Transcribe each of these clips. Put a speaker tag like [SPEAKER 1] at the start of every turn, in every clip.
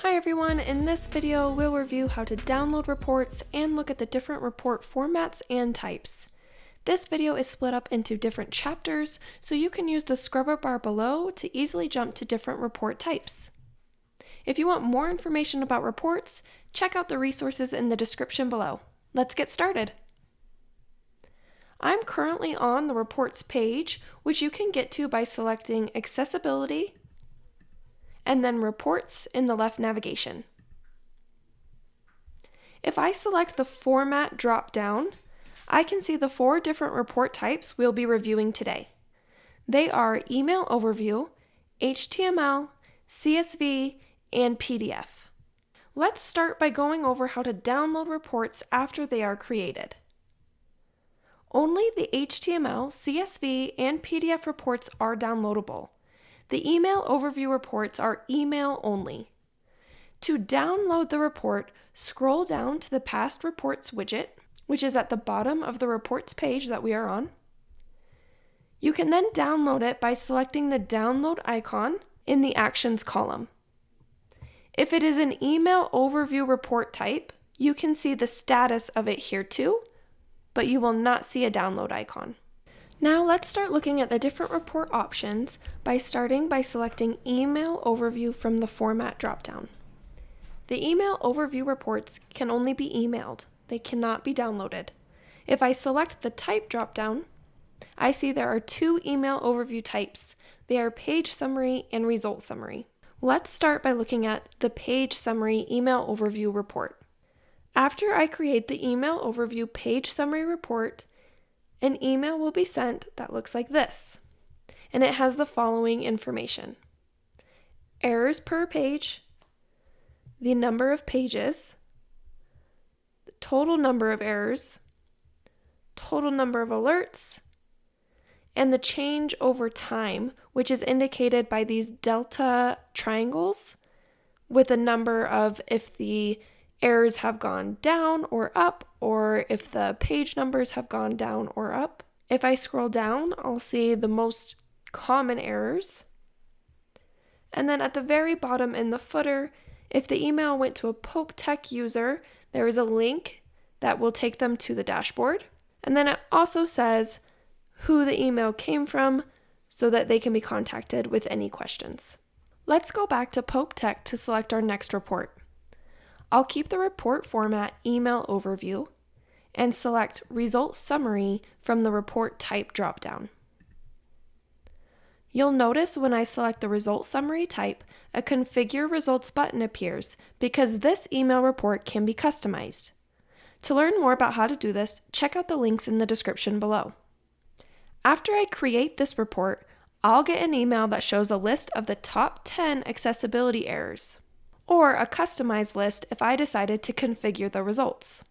[SPEAKER 1] Hi everyone, in this video we'll review how to download reports and look at the different report formats and types. This video is split up into different chapters, so you can use the scrubber bar below to easily jump to different report types. If you want more information about reports, check out the resources in the description below. Let's get started. I'm currently on the reports page, which you can get to by selecting Accessibility, and then Reports in the left navigation. If I select the Format drop-down, I can see the 4 different report types we'll be reviewing today. They are Email Overview, HTML, CSV, and PDF. Let's start by going over how to download reports after they are created. Only the HTML, CSV, and PDF reports are downloadable. The email overview reports are email only. To download the report, scroll down to the Past Reports widget, which is at the bottom of the reports page that we are on. You can then download it by selecting the download icon in the Actions column. If it is an email overview report type, you can see the status of it here too, but you will not see a download icon. Now let's start looking at the different report options by starting by selecting Email Overview from the Format dropdown. The Email Overview reports can only be emailed. They cannot be downloaded. If I select the Type dropdown, I see there are 2 Email Overview types. They are Page Summary and Result Summary. Let's start by looking at the Page Summary Email Overview report. After I create the Email Overview Page Summary report, an email will be sent that looks like this, and it has the following information: errors per page, the number of pages, the total number of errors, total number of alerts, and the change over time, which is indicated by these delta triangles with a number of if the errors have gone down or up, or if the page numbers have gone down or up. If I scroll down, I'll see the most common errors. And then at the very bottom in the footer, if the email went to a Pope Tech user, there is a link that will take them to the dashboard. And then it also says who the email came from so that they can be contacted with any questions. Let's go back to Pope Tech to select our next report. I'll keep the report format Email Overview and select Result Summary from the Report Type dropdown. You'll notice when I select the Result Summary type, a Configure Results button appears because this email report can be customized. To learn more about how to do this, check out the links in the description below. After I create this report, I'll get an email that shows a list of the top 10 accessibility errors, or a customized list if I decided to configure the results.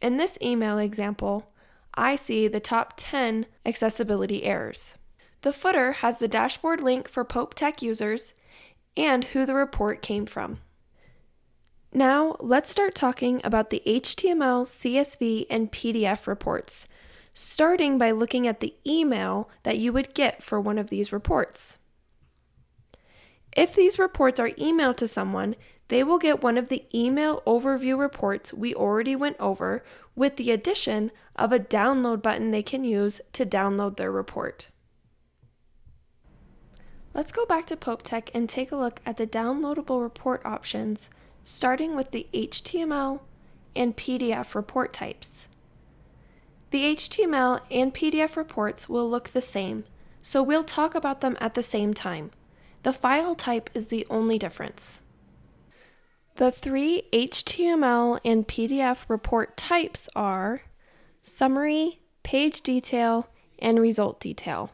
[SPEAKER 1] In this email example, I see the top 10 accessibility errors. The footer has the dashboard link for Pope Tech users and who the report came from. Now, let's start talking about the HTML, CSV, and PDF reports, starting by looking at the email that you would get for one of these reports. If these reports are emailed to someone, they will get one of the email overview reports we already went over, with the addition of a download button they can use to download their report. Let's go back to Pope Tech and take a look at the downloadable report options, starting with the HTML and PDF report types. The HTML and PDF reports will look the same, so we'll talk about them at the same time. The file type is the only difference. The 3 HTML and PDF report types are Summary, Page Detail, and Result Detail.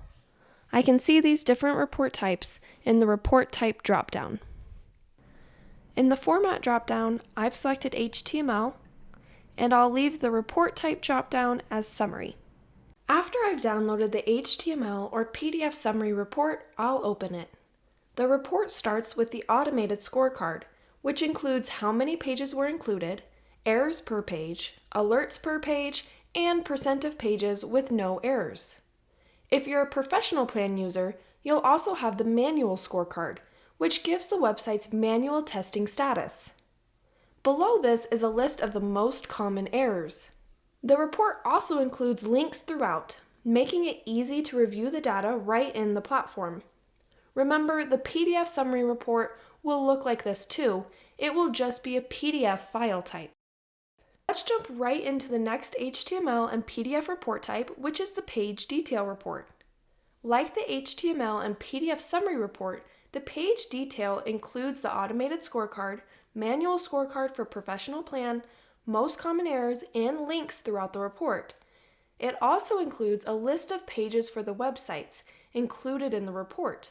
[SPEAKER 1] I can see these different report types in the Report Type dropdown. In the Format dropdown, I've selected HTML, and I'll leave the Report Type dropdown as Summary. After I've downloaded the HTML or PDF summary report, I'll open it. The report starts with the automated scorecard, which includes how many pages were included, errors per page, alerts per page, and % of pages with no errors. If you're a professional plan user, you'll also have the manual scorecard, which gives the website's manual testing status. Below this is a list of the most common errors. The report also includes links throughout, making it easy to review the data right in the platform. Remember, the PDF summary report will look like this too. It will just be a PDF file type. Let's jump right into the next HTML and PDF report type, which is the page detail report. Like the HTML and PDF summary report, the page detail includes the automated scorecard, manual scorecard for professional plan, most common errors, and links throughout the report. It also includes a list of pages for the websites included in the report.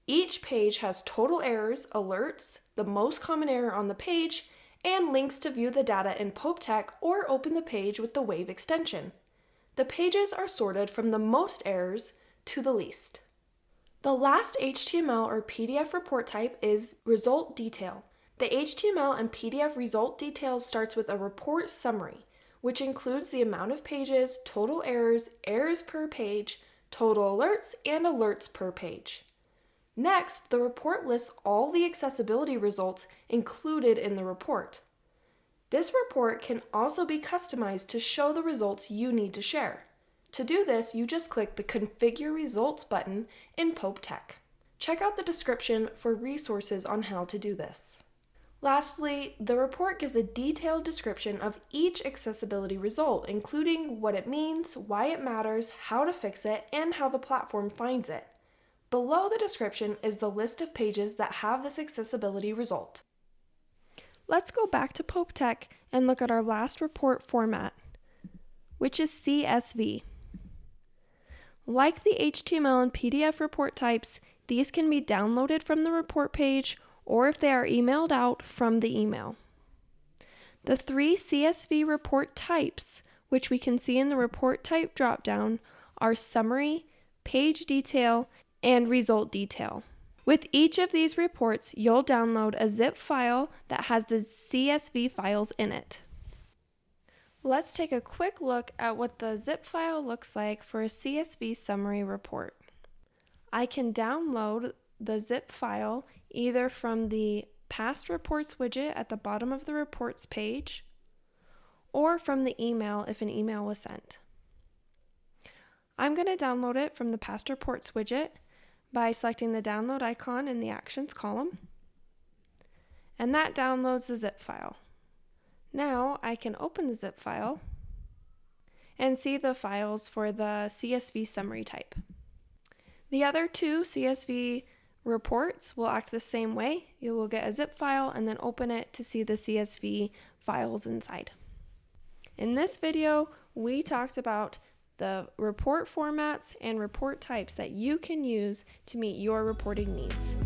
[SPEAKER 1] Each page has total errors, alerts, the most common error on the page, and links to view the data in PopeTech or open the page with the Wave extension. The pages are sorted from the most errors to the least. The last HTML or PDF report type is result detail. The HTML and PDF result detail starts with a report summary, which includes the amount of pages, total errors, errors per page, total alerts, and alerts per page. Next, the report lists all the accessibility results included in the report. This report can also be customized to show the results you need to share. To do this, you just click the Configure Results button in PopeTech. Check out the description for resources on how to do this. Lastly, the report gives a detailed description of each accessibility result, including what it means, why it matters, how to fix it, and how the platform finds it. Below the description is the list of pages that have this accessibility result. Let's go back to PopeTech and look at our last report format, which is CSV. Like the HTML and PDF report types, these can be downloaded from the report page or if they are emailed out from the email. The three CSV report types, which we can see in the report type dropdown, are summary, page detail, and result detail. With each of these reports, you'll download a zip file that has the CSV files in it. Let's take a quick look at what the zip file looks like for a CSV summary report. I can download the zip file either from the Past Reports widget at the bottom of the reports page or from the email if an email was sent. I'm going to download it from the Past Reports widget by selecting the download icon in the Actions column, and that downloads the zip file. Now I can open the zip file and see the files for the CSV summary type. The other two CSV reports will act the same way. You will get a zip file and then open it to see the CSV files inside. In this video, we talked about the report formats and report types that you can use to meet your reporting needs.